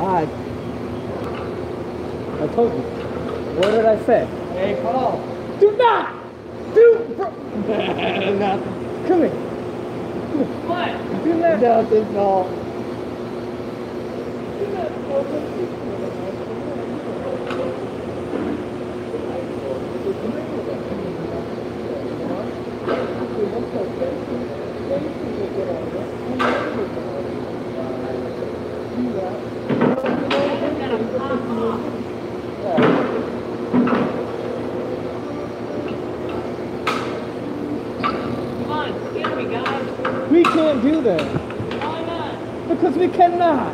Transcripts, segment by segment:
God. I told you. What did I say? Hey, Paul. Do not! Do... Nothing. Come here. What? Do not... Nothing, Paul. We can't do that. Why not? Because we cannot.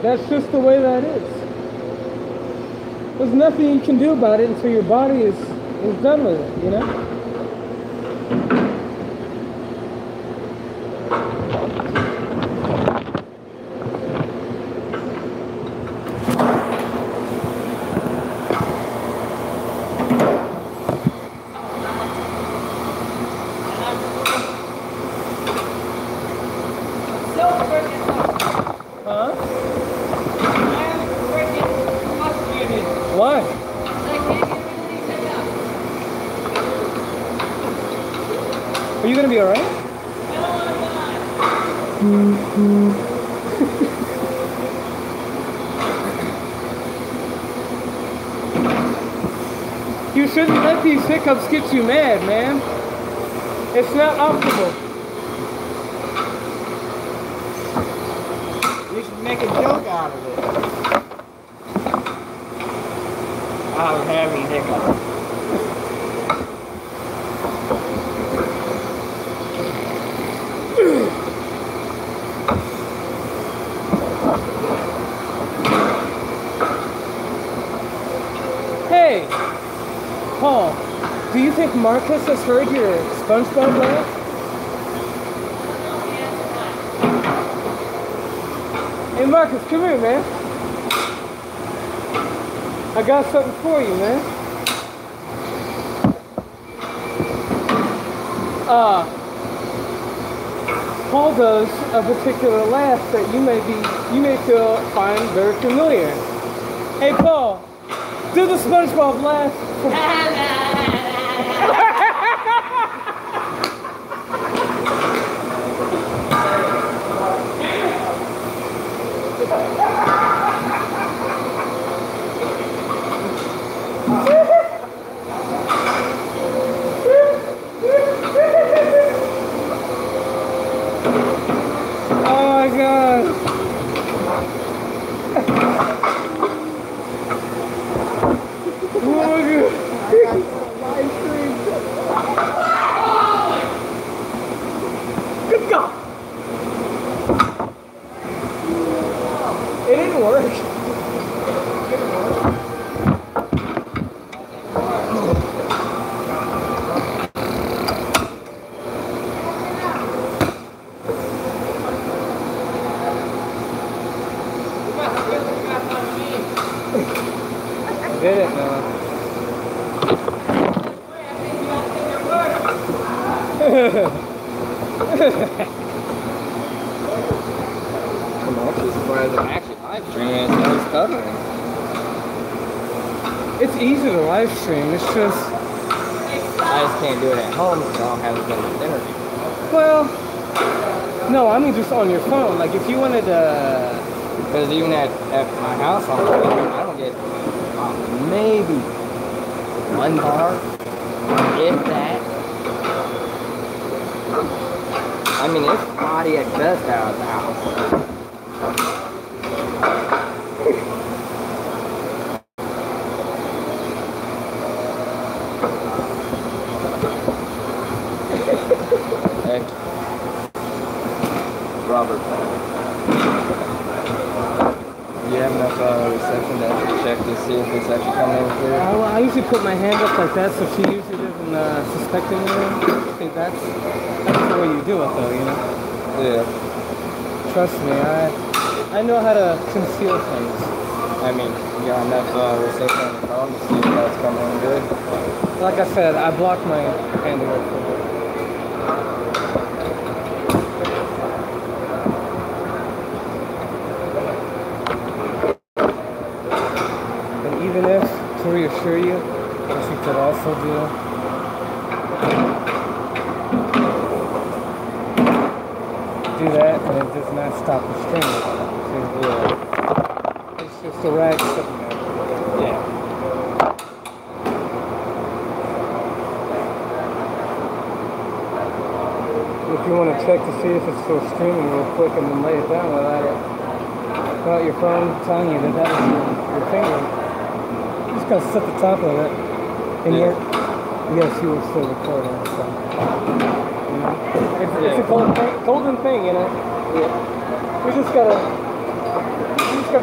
That's just the way that is. There's nothing you can do about it until your body is done with it, you know? Why? Are you gonna be alright? You shouldn't let these hiccups get you mad, man. It's not optimal. We should make a joke out of it. I'm having hiccups. Hey, Paul, do you think Marcus has heard your SpongeBob laugh? Hey Marcus, come here, man. I got something for you, man. Paul does a particular laugh that you may find very familiar. Hey Paul, do the SpongeBob laugh. Oh my God. Good God. It didn't work. Did it, no. I'm actually surprised I'm actually live streaming and no stuttering. It's easy to live stream, it's just... I just can't do it at home because I don't have as good internet. Well, no, I mean just on your phone. Like if you wanted to... Because even at my house on the phone, I don't get maybe one bar, if that. I mean, it's spotty at best out of the house. Hey, Robert. Do you have enough reception to check to see if it's actually coming in clear? Well, I usually put my hand up like that so she usually doesn't suspect anything. I think that's the way you do it though, you know? Yeah. Trust me, I know how to conceal things. I mean, you got enough reception on the phone to see if that's coming in good? Like I said, I blocked my handiwork for it. that, and it does not stop the stream. Yeah. It's just a rag sitting there. Yeah. If you want to check to see if it's still streaming real quick and then lay it down without your phone telling you that was your finger, you just gotta set the top of it, and you gotta see what's still recording. So, you know, it's a golden thing, you know. Yeah. We just gotta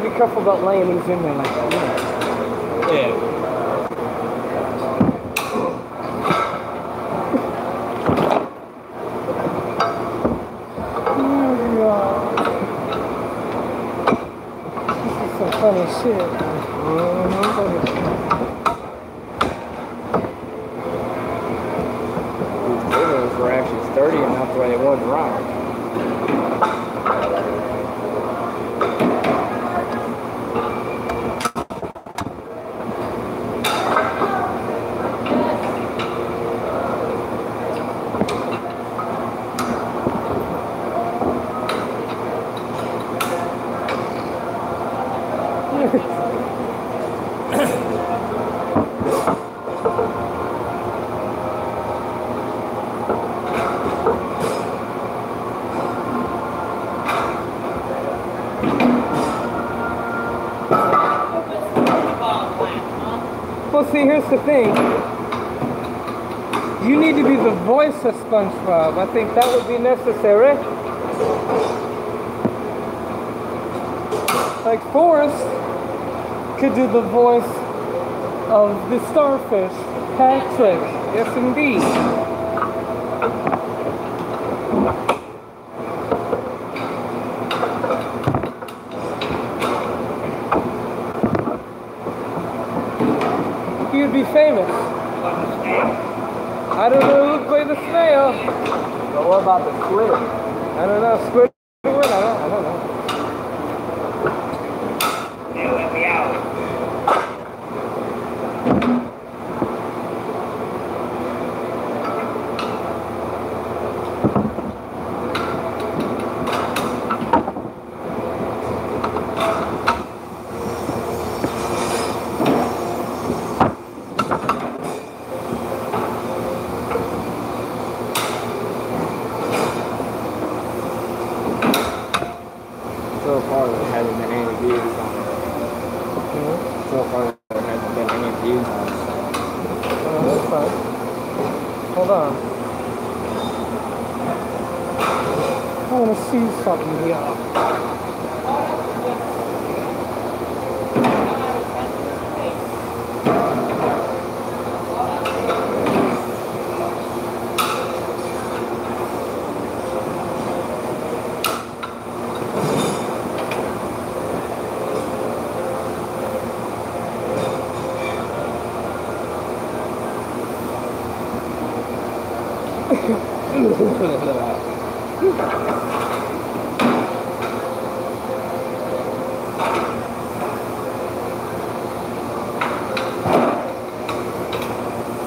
be careful about laying these in there like that. You know? Yeah. Funny shit. These videos were actually sturdy enough where they wouldn't rock. Well, see, here's the thing. You need to be the voice of SpongeBob. I think that would be necessary. Like Forrest could do the voice of the starfish, Patrick. Yes, indeed. You'd be famous. I don't know who played the snail. But what about the squid? I don't know. Squidward? I don't know. They let me out. So far, there hasn't been any views on it. So far, there hasn't been any views on it. Oh, that's fine. Hold on. I want to see something here.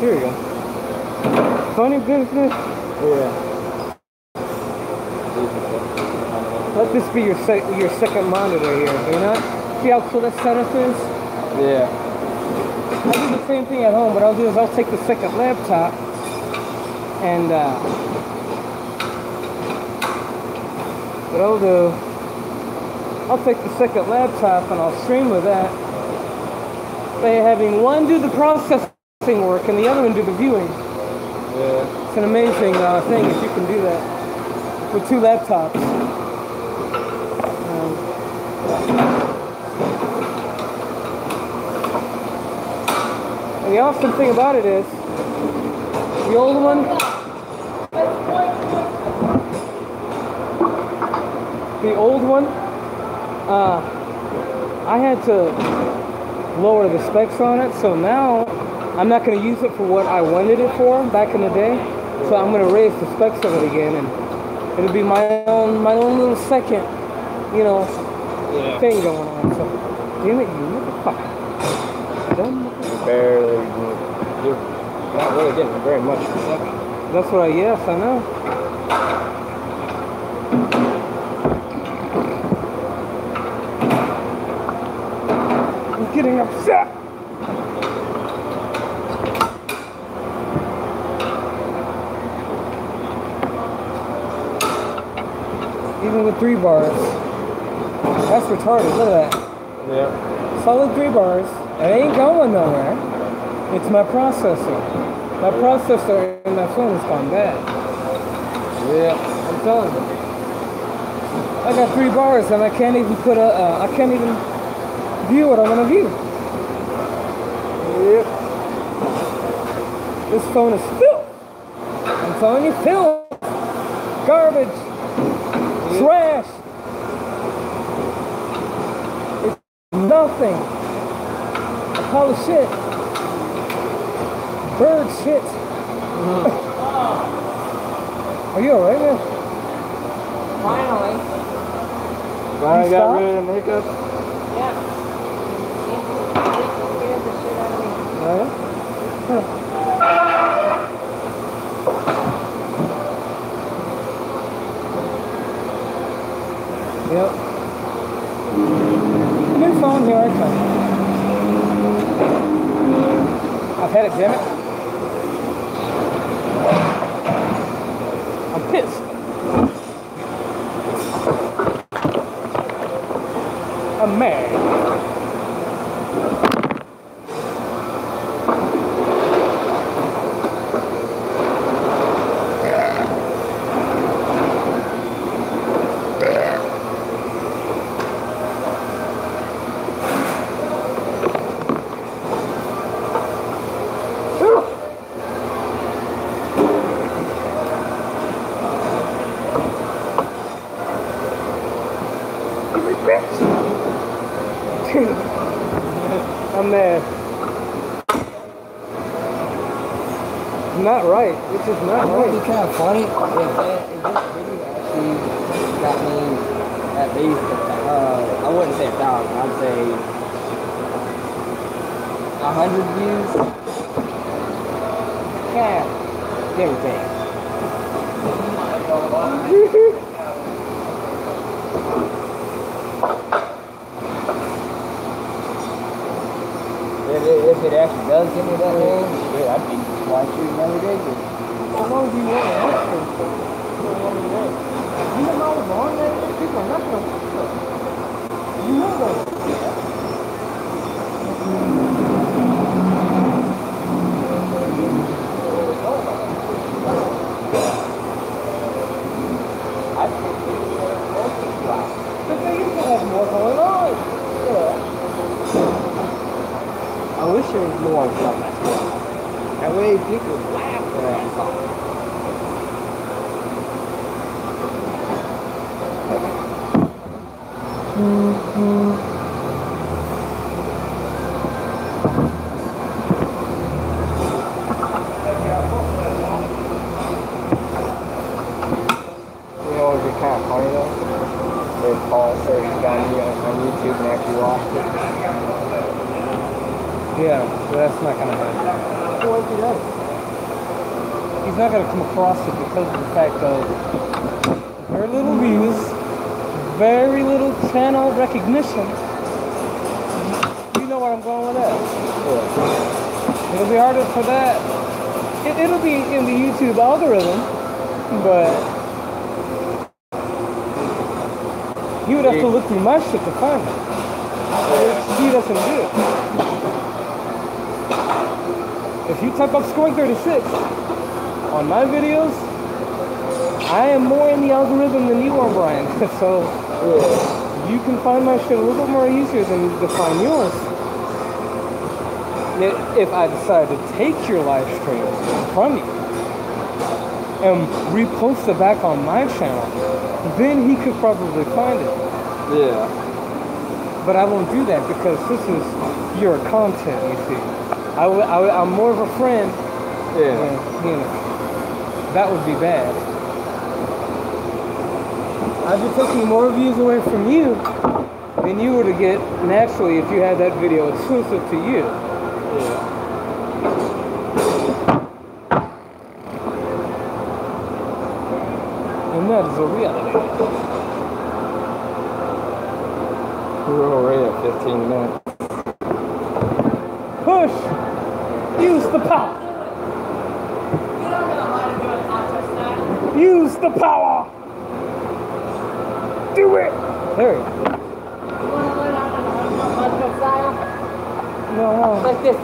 Here we go. Funny business. Yeah. Let this be your second monitor here. You know? See how cool that setup is? Yeah. I do the same thing at home. What I'll do is I'll take the second laptop and what I'll do, I'll take the second laptop and I'll stream with that. By having one do the processing work and the other one do the viewing. Yeah. It's an amazing thing if you can do that with two laptops. And the awesome thing about it is, the old one, I had to lower the specs on it, so now I'm not going to use it for what I wanted it for back in the day. So I'm going to raise the specs of it again, and it'll be my own little second, you know, thing going on. So, damn it, you motherfucker! You're not really getting very much for a second. That's what yes, I know. getting upset. Even with 3 bars. That's retarded, look at that. Yeah. Solid 3 bars. It ain't going nowhere. It's my processor. My processor in my phone has gone bad. Yeah. I'm telling you. I got 3 bars and I can't even put I can't even view what I want to view. Yep. This phone is filth. I'm telling you, filth. Garbage. Trash. It's nothing. I call it shit. Bird shit. Are you alright, man? Finally. I got stopped? rid of the makeup. Yeah. Scared the shit out of me. Yeah? Huh. Yep. New phone, here I come. I've had it, damn it. I'm pissed. I'm mad. I'm mad. Not right. It's just not It would be right. kind of funny if this video actually got me at least, I wouldn't say 1,000, I'd say 100 views. Yeah, give or take. If it actually does give me that name, shit, I'd be shooting every day. How long do you want to watch this? You know how long that is? People are not going to watch it. You know that. But they used to have more going on. Yeah. I wish there was more stuff that's going on. That way people would laugh their ass off. You know what would be kind of funny though? If Paul said he got me on YouTube and actually watched it. Yeah, so that's not going to happen. What if he does? He's not going to come across it because of the fact of very little views, very little channel recognition. You know where I'm going with that. Yeah. It'll be harder for that. It'll be in the YouTube algorithm, but he would have to look through my shit to find it. Which he doesn't do. If you type up scoring 36 on my videos, I am more in the algorithm than you are, Brian. So you can find my shit a little bit more easier than to find yours. If I decide to take your live stream from you and repost it back on my channel, then he could probably find it. Yeah. But I won't do that because this is your content, you see. I'm more of a friend. Yeah. And, you know, that would be bad. I'd be taking more views away from you than you were to get naturally if you had that video exclusive to you. Yeah. And that is a reality. We're already at 15 minutes. Push. Use the power. You don't know how to do a contest now. Use the power. Do it. There you go. You want to learn how to do a contest style? No. Like this.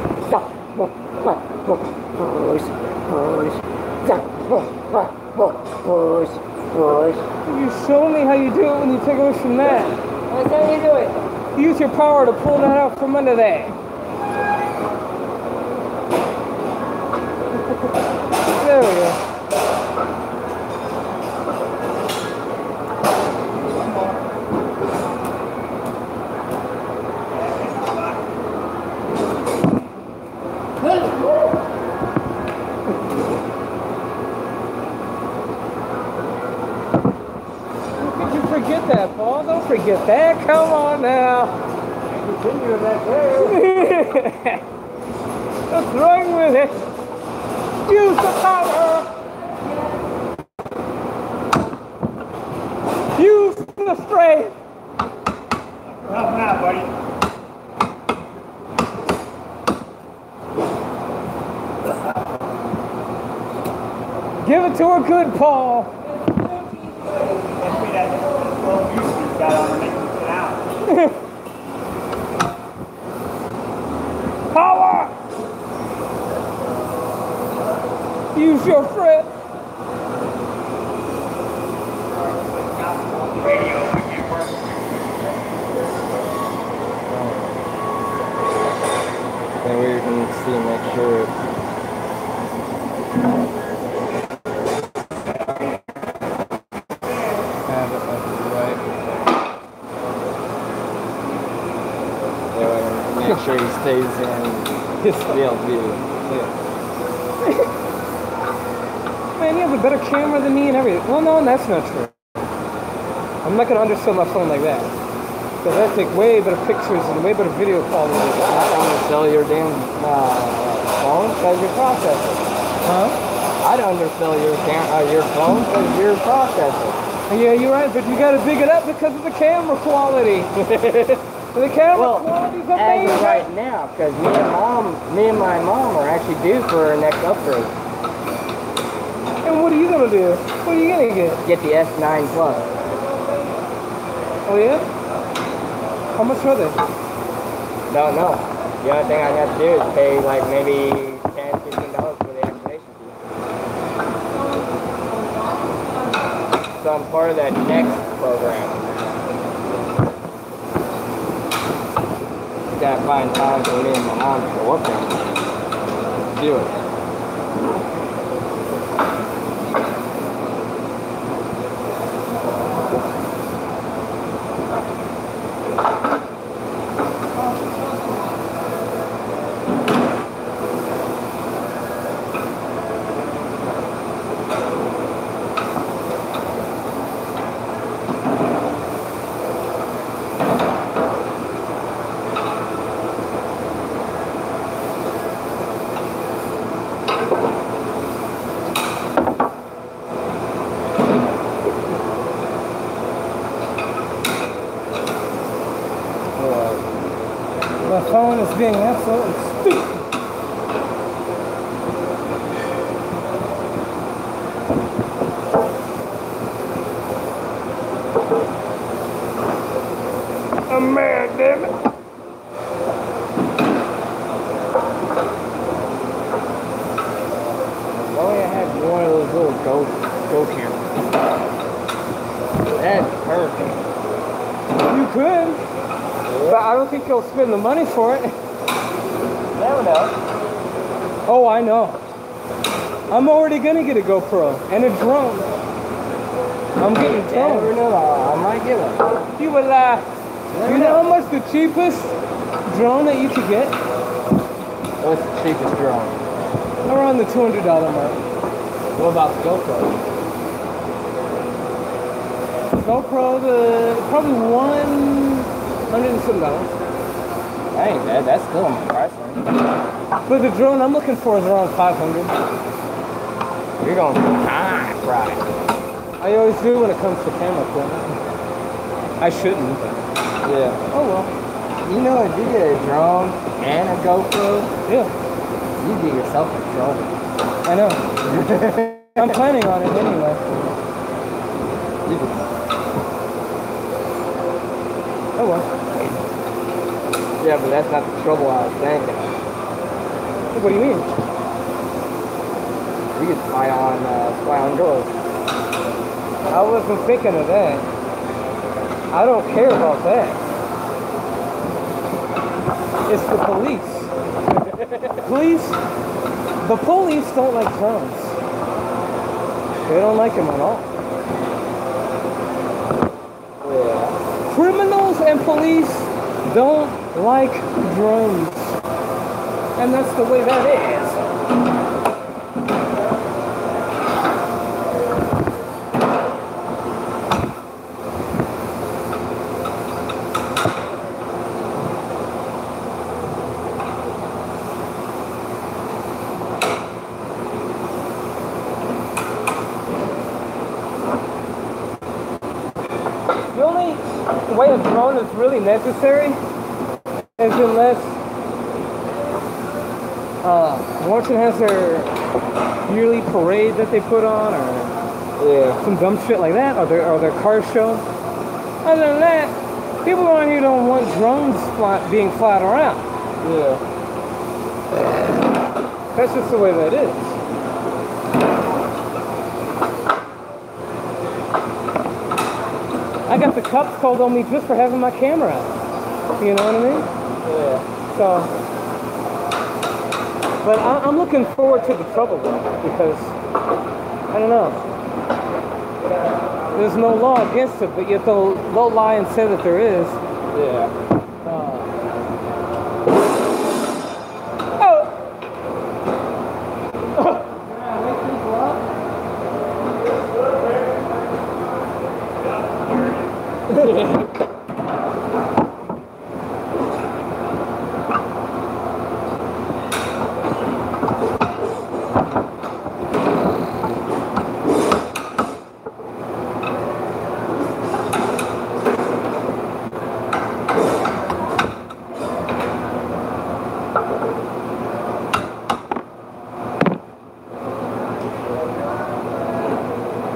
Push. You show me how you do it when you take away from that. That's how you do it. Use your power to pull that out from under there. There we go. Forget that, Paul. Don't forget that. Come on now. Continue that way. What's wrong with it? Use the power. Use the strength. Help him out, buddy. Give it to her good, Paul. Got on and making it out. Power! Use your strength. Then we can see and make sure. Make sure he stays in his field view. Yeah. Man, you have a better camera than me and everything. Well, no, that's not true. I'm not going to undersell my phone like that. Because I take way better pictures and way better video quality. I'm gonna sell your damn phone because your processor. Huh? I'd undersell your phone because your processor. Yeah, you're right, but you got to big it up because of the camera quality. The camera quality's as amazing. of right now, because me and my mom are actually due for our next upgrade. And what are you gonna do? What are you gonna get? Get the S9 Plus. Oh yeah? How much are they? Don't know. The only thing I'd have to do is pay like maybe $10, $15 for the activation fee. So I'm part of that next program. Gotta find time for me and my mom to go up there. Do it. My phone is being absolutely stupid. I'm mad, damn it. If only I had one of those little go cameras. That's perfect. You could, but I don't think you'll spend the money for it. Never know. Oh, I know. I'm already gonna get a GoPro and a drone. I'm getting Never drones. know. I might get one. You would laugh. You know how much the cheapest drone that you could get? What's the cheapest drone? Around the $200 mark. What about the GoPro? GoPro, probably $100 and some dollars. That ain't bad. That's still on my price range. But the drone I'm looking for is around $500. You're going for high price. I always do when it comes to camera equipment. I shouldn't, but Yeah. oh well. You know, if you get a drone and a GoPro, Yeah, you get yourself in trouble. I know. I'm planning on it anyway. Oh well. Yeah, but that's not the trouble I was thinking of. What do you mean? We could spy on girls. I wasn't thinking of that. I don't care about that. It's the police. The police don't like drones. They don't like them at all. Yeah. Criminals and police don't like drones. And that's the way that is. The only way a drone is really necessary is unless Washington has their yearly parade that they put on, or some dumb shit like that, or their car show. Other than that, people around here don't want drones being flying around. Yeah. That's just the way that is. I got the cops called on me just for having my camera out. You know what I mean? Yeah. So, but I'm looking forward to the trouble though, because, I don't know. There's no law against it, but yet they'll lie and say that there is. Yeah.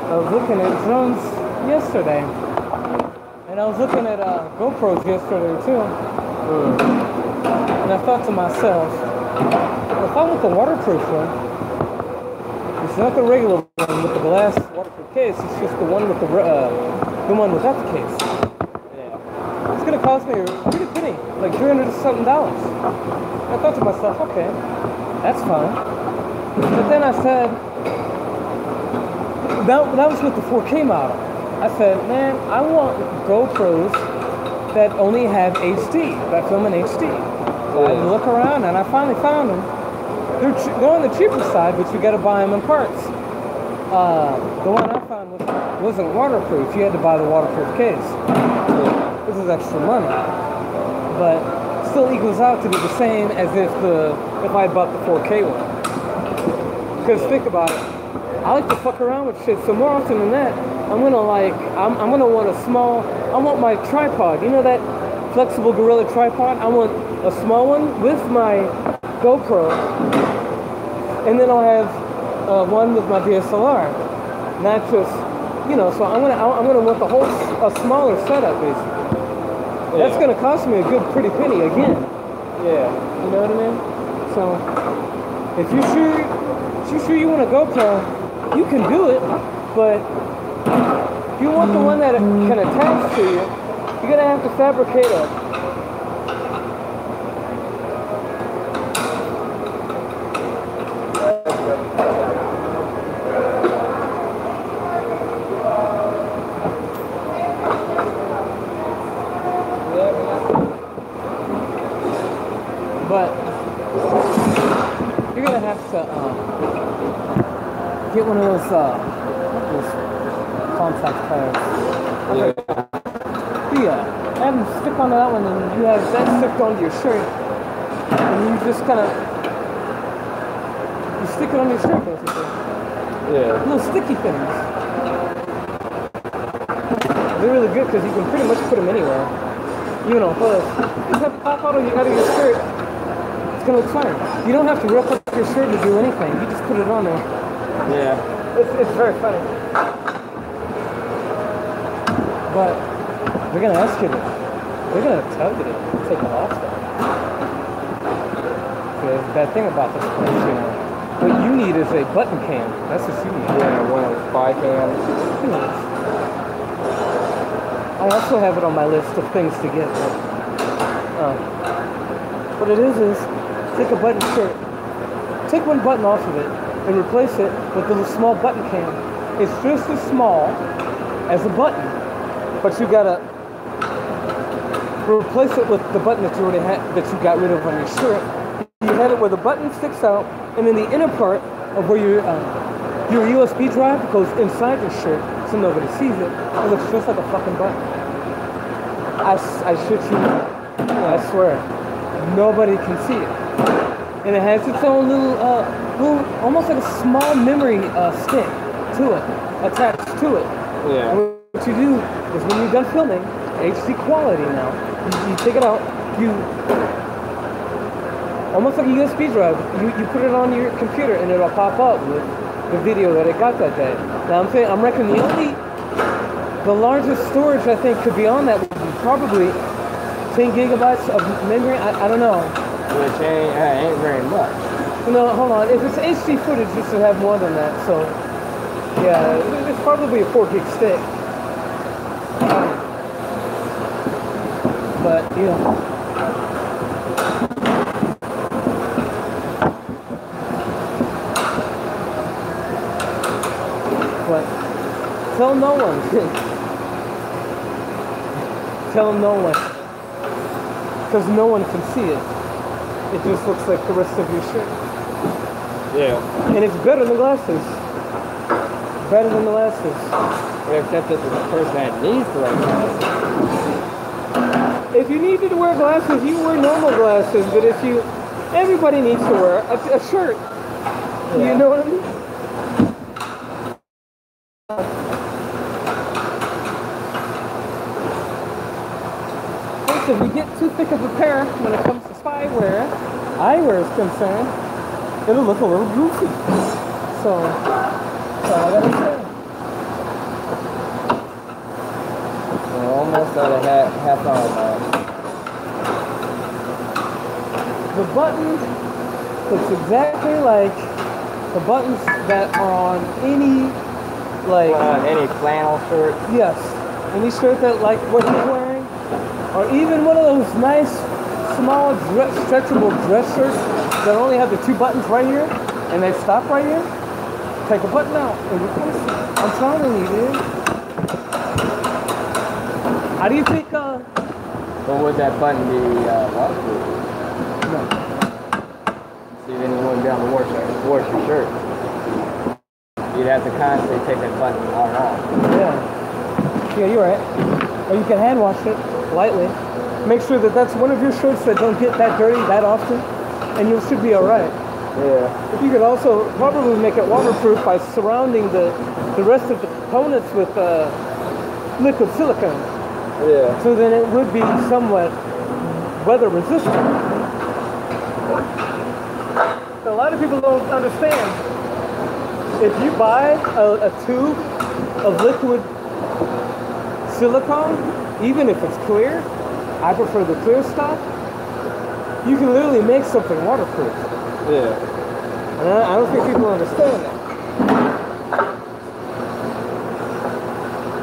I was looking at drones yesterday, and I was looking at GoPros yesterday too. And I thought to myself, well, if I want the waterproof one, it's not the regular one with the glass waterproof case. It's just the one with the one without the case. Yeah. It's gonna cost me a pretty penny, like $300 something. I thought to myself, okay, that's fine. But then I said, that was with the 4K model. I said, man, I want GoPros that only have HD, that film in HD. So I look around and I finally found them. They're on the cheaper side, but you got to buy them in parts. The one I found wasn't waterproof. You had to buy the waterproof case. This is extra money, but still equals out to be the same as if I bought the 4K one. Because think about it. I like to fuck around with shit, so more often than that, I'm gonna want a small, I want my tripod, you know that flexible Gorilla tripod? I want a small one with my GoPro, and then I'll have one with my DSLR, not just, you know, so I'm gonna want the whole, a smaller setup basically. That's gonna cost me a good pretty penny again. Yeah. You know what I mean? So, if you're sure you want a GoPro, you can do it, but if you want the one that can attach to you, you're gonna have to fabricate a you're gonna have to get one of those contact cards. Yeah, have them stick onto that one, and you have that stick onto your shirt, and you just kind of stick it on your shirt, basically. Yeah. Little sticky things. They're really good because you can pretty much put them anywhere. even on hood, just have it pop out of your shirt. It's gonna look fine. You don't have to rip up your shirt to do anything. You just put it on there. Yeah. It's very funny. But they're gonna ask you this. They're gonna tell you to take it off though. So there's a bad thing about this place, you know. What you need is a button cam. That's what you need. Yeah, one of those spy cams. I also have it on my list of things to get. What it is take a button shirt, take one button off of it, and replace it with a little small button cam. It's just as small as a button, but you gotta replace it with the button that you already had, that you got rid of on your shirt. You had it where the button sticks out, and then the inner part of where your USB drive goes inside your shirt, so nobody sees it. It looks just like a fucking button. I shit you not. I swear, nobody can see it. And it has its own little, almost like a small memory stick to it, attached to it. Yeah. And what you do is when you're done filming, HD quality now, you take it out, almost like a USB drive, you put it on your computer and it'll pop up with the video that it got that day. Now I'm reckoning the largest storage I think could be on that would be probably 10 gigabytes of memory. I don't know. Which ain't very much. No, hold on. If it's HD footage, you should have more than that. So, yeah, it's probably a 4 gig stick. But, you know. But, tell no one. Tell no one. Because no one can see it. It just looks like the rest of your shirt. Yeah. And it's better than glasses. Better than the glasses. Except that the person that needs to wear glasses. If you need to wear glasses, you wear normal glasses. But everybody needs to wear a shirt. Yeah. You know what I mean? If you get too thick of a pair when it comes to eyewear is concerned, it'll look a little goofy. So, that's all I gotta say. We're almost at a half hour mark. The button looks exactly like the buttons that are on any flannel shirt. Yes, any shirt that like what you're wearing, or even one of those nice small stretchable dress shirts that only have the 2 buttons right here and they stop right here. Take a button out and replace it. I'm telling you, dude. How do you think But would that button be waterproof? No. See, then you wouldn't be able to wash your shirt. You'd have to constantly take that button on and off. Yeah, you're right. Or you can hand wash it lightly. Make sure that that's one of your shirts that don't get that dirty that often, and you should be all right. Yeah. If you could also probably make it waterproof by surrounding the rest of the components with liquid silicone. Yeah. So then it would be somewhat weather resistant. A lot of people don't understand. If you buy a tube of liquid silicone, even if it's clear, I prefer the clear stuff, you can literally make something waterproof. Yeah. And I don't think people understand that.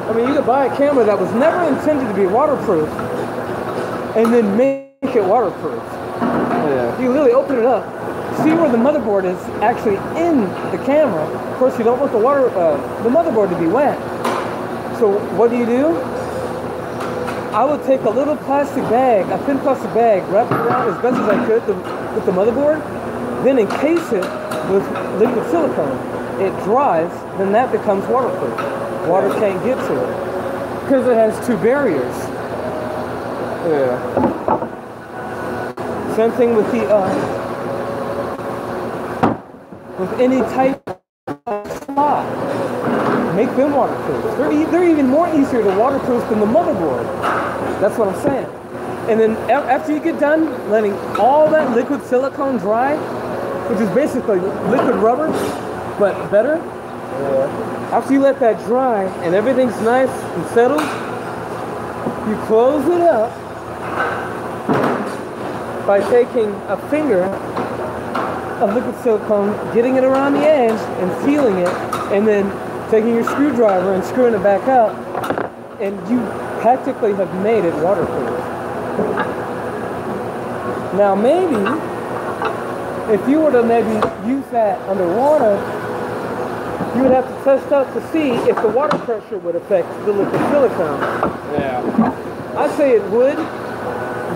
I mean, you could buy a camera that was never intended to be waterproof and then make it waterproof. Yeah. You literally open it up, see where the motherboard is actually in the camera. Of course, you don't want the motherboard to be wet. So what do? I would take a little plastic bag, a thin plastic bag, wrap it around as best as I could with the motherboard, then encase it with liquid silicone. It dries, then that becomes waterproof. Water can't get to it because it has 2 barriers. Yeah. Same thing with with any type of slot. Make them waterproof. They're even more easier to waterproof than the motherboard. That's what I'm saying. And then after you get done letting all that liquid silicone dry, which is basically liquid rubber, but better. Yeah. After you let that dry and everything's nice and settled, you close it up by taking a finger of liquid silicone, getting it around the edge and sealing it, and then taking your screwdriver and screwing it back up, and you practically have made it waterproof. Now maybe, if you were to maybe use that underwater, you would have to test out to see if the water pressure would affect the liquid silicone. Yeah. I'd say it would,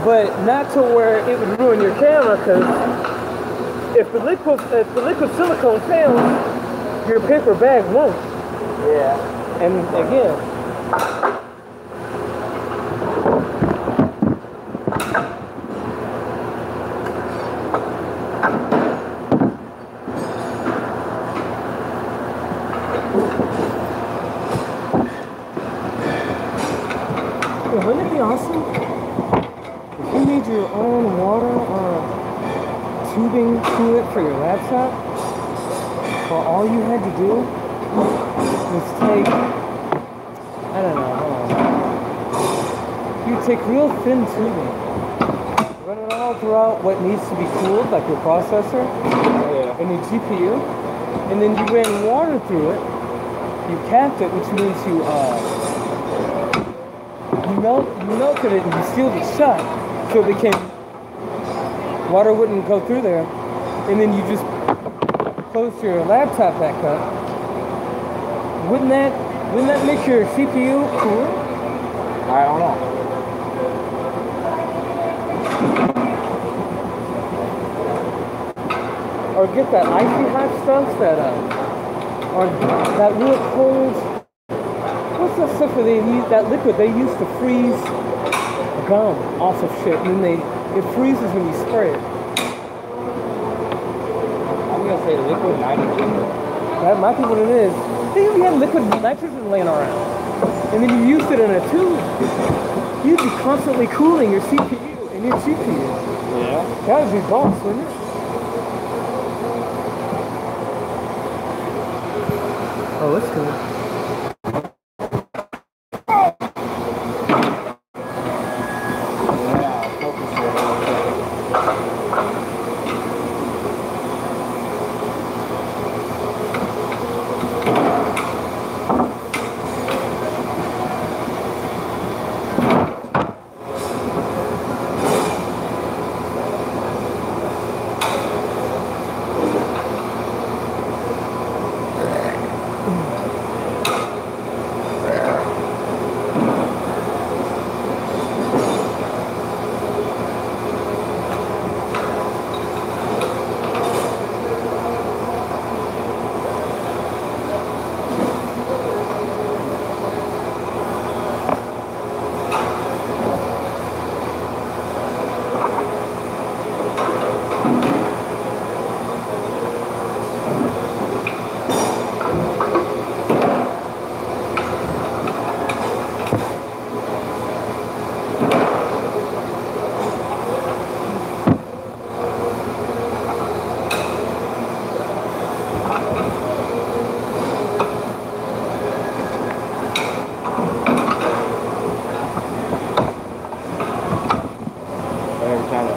but not to where it would ruin your camera, because if the liquid silicone fails, your paper bag won't. Yeah. And again, wouldn't it be awesome if you made your own water or tubing coolant for your laptop? Well, all you had to do was take, I don't know, hold on. You take real thin tubing, run it all throughout what needs to be cooled, like your processor and your GPU, and then you ran water through it. You capped it, which means you melted it and you sealed it shut, so it became, water wouldn't go through there, and then you just close your laptop back up. Wouldn't that make your CPU cooler? I don't know. Or get that icy hot stuff or that real cold, what's that stuff where they use, that liquid they used to freeze gum off of shit, and then it freezes when you spray it. I'm gonna say liquid nitrogen. That might be what it is. Think if you had liquid nitrogen laying around, and then you used it in a tube, you'd be constantly cooling your CPU and your GPU. Yeah. That would be boss, wouldn't it? Oh, that's cool.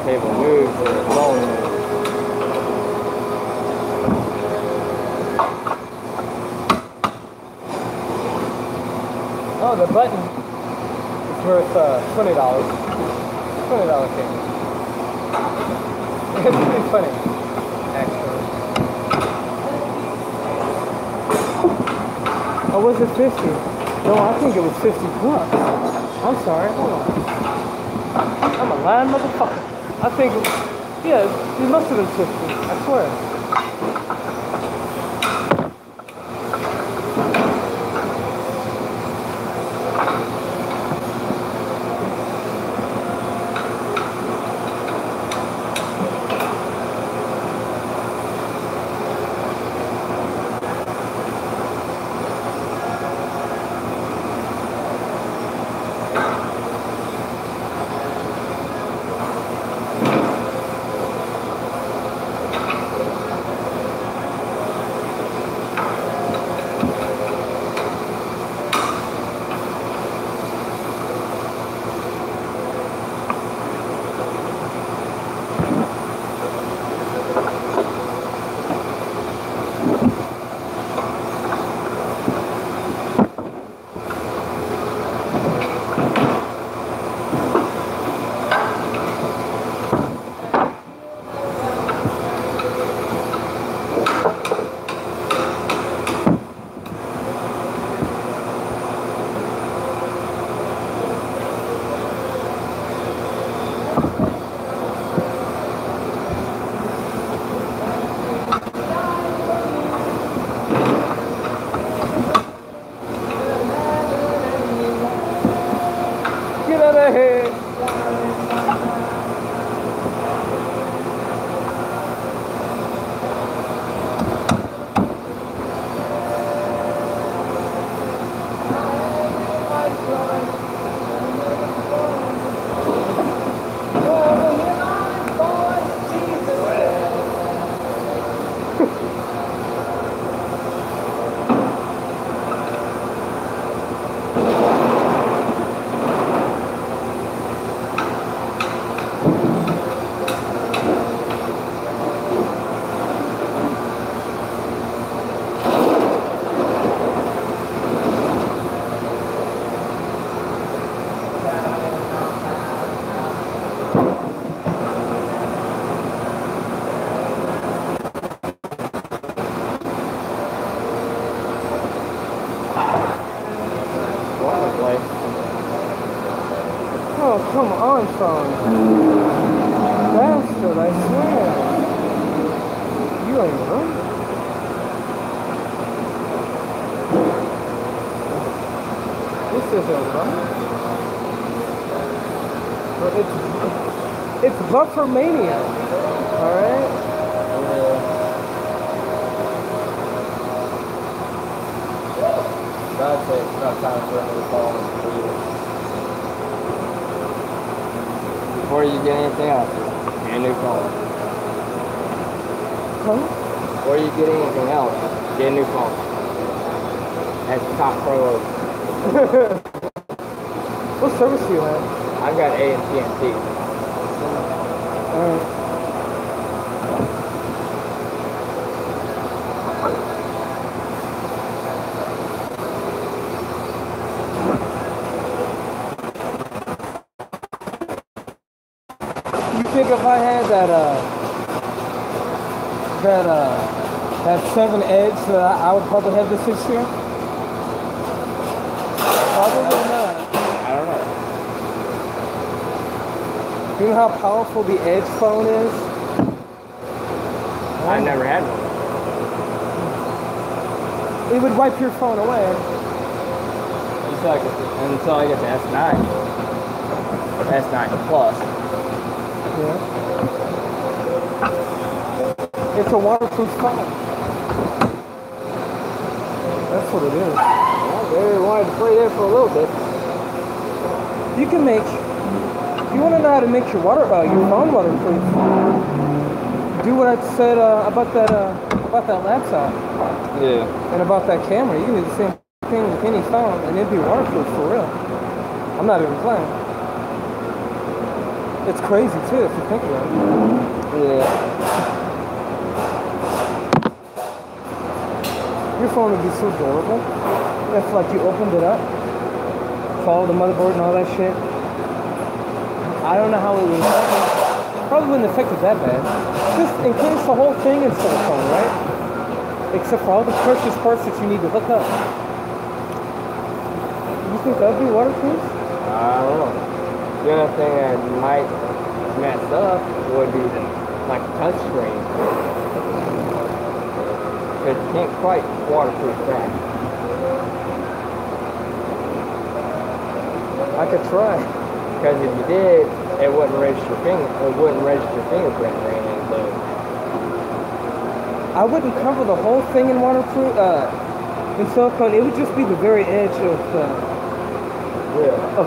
Table moves, the phone moves. Oh, the button is worth $20. $20 game. It's pretty funny, actually. Oh, was it 50? No, I think it was 50 bucks. I'm sorry, hold on. I'm a lying motherfucker. I think, yeah, it must have been 50, I swear. Get out of here. Oh, come on, phone. Bastard, I swear. You ain't right. This isn't right. But it's buffer mania. Alright? I'd say it's not time for another call. Before you get anything else, get a new phone. Huh? Before you get anything else, get a new phone. That's top priority. What service do you have? I've got AT&T. Alright. You think if I had that 7 Edge that I would probably have this issue? Probably not. I don't know. You know how powerful the Edge phone is? I've never had one. It would wipe your phone away. Until I get the S9. S9 Plus. Yeah. It's a waterproof phone. That's what it is. Well, they wanted to play there for a little bit. You can make. You want to know how to make your phone waterproof? Do what I said about that laptop. Yeah. And about that camera. You can do the same thing with any phone, and it'd be waterproof for real. I'm not even playing. It's crazy too if you think about it. Yeah. Your phone would be so durable if like you opened it up, follow the motherboard and all that shit. I don't know how it would affect it. Probably wouldn't affect it that bad. Just includes the whole thing in silicone, right? Except for all the precious parts that you need to hook up. You think that'd be waterproof? I don't know. The only thing that might mess up would be like a touch screen. Because you can't quite waterproof that. I could try. Because if you did, it wouldn't register fingerprint or anything. So I wouldn't cover the whole thing in waterproof, in silicone. It would just be the very edge of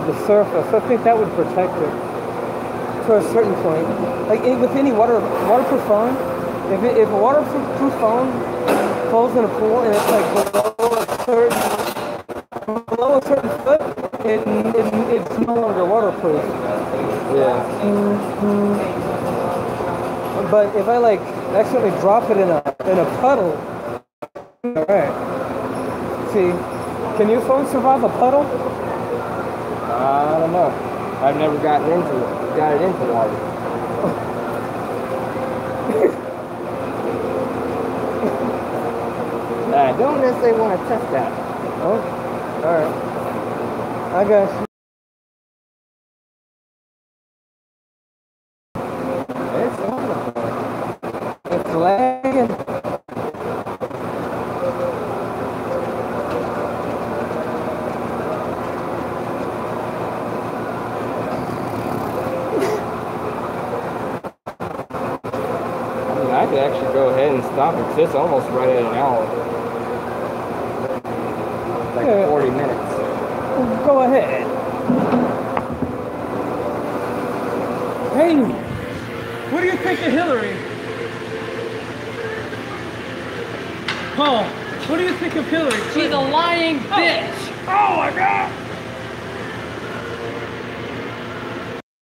the surface. I think that would protect it to a certain point. Like with any waterproof phone, if a waterproof phone falls in a pool and it's like below a certain foot, it's no longer waterproof. yeah. But if I like accidentally drop it in a puddle, all right. See, can your phone survive a puddle? I don't know. I've never got it into water. I don't necessarily want to test that. Oh, all right. I got you. It's lagging. didn't stop it 'cause it's almost right at an hour. Like Yeah. 40 minutes. Well, go ahead. Hey, what do you think of Hillary? Paul, what do you think of Hillary? She's a lying bitch. Oh my God!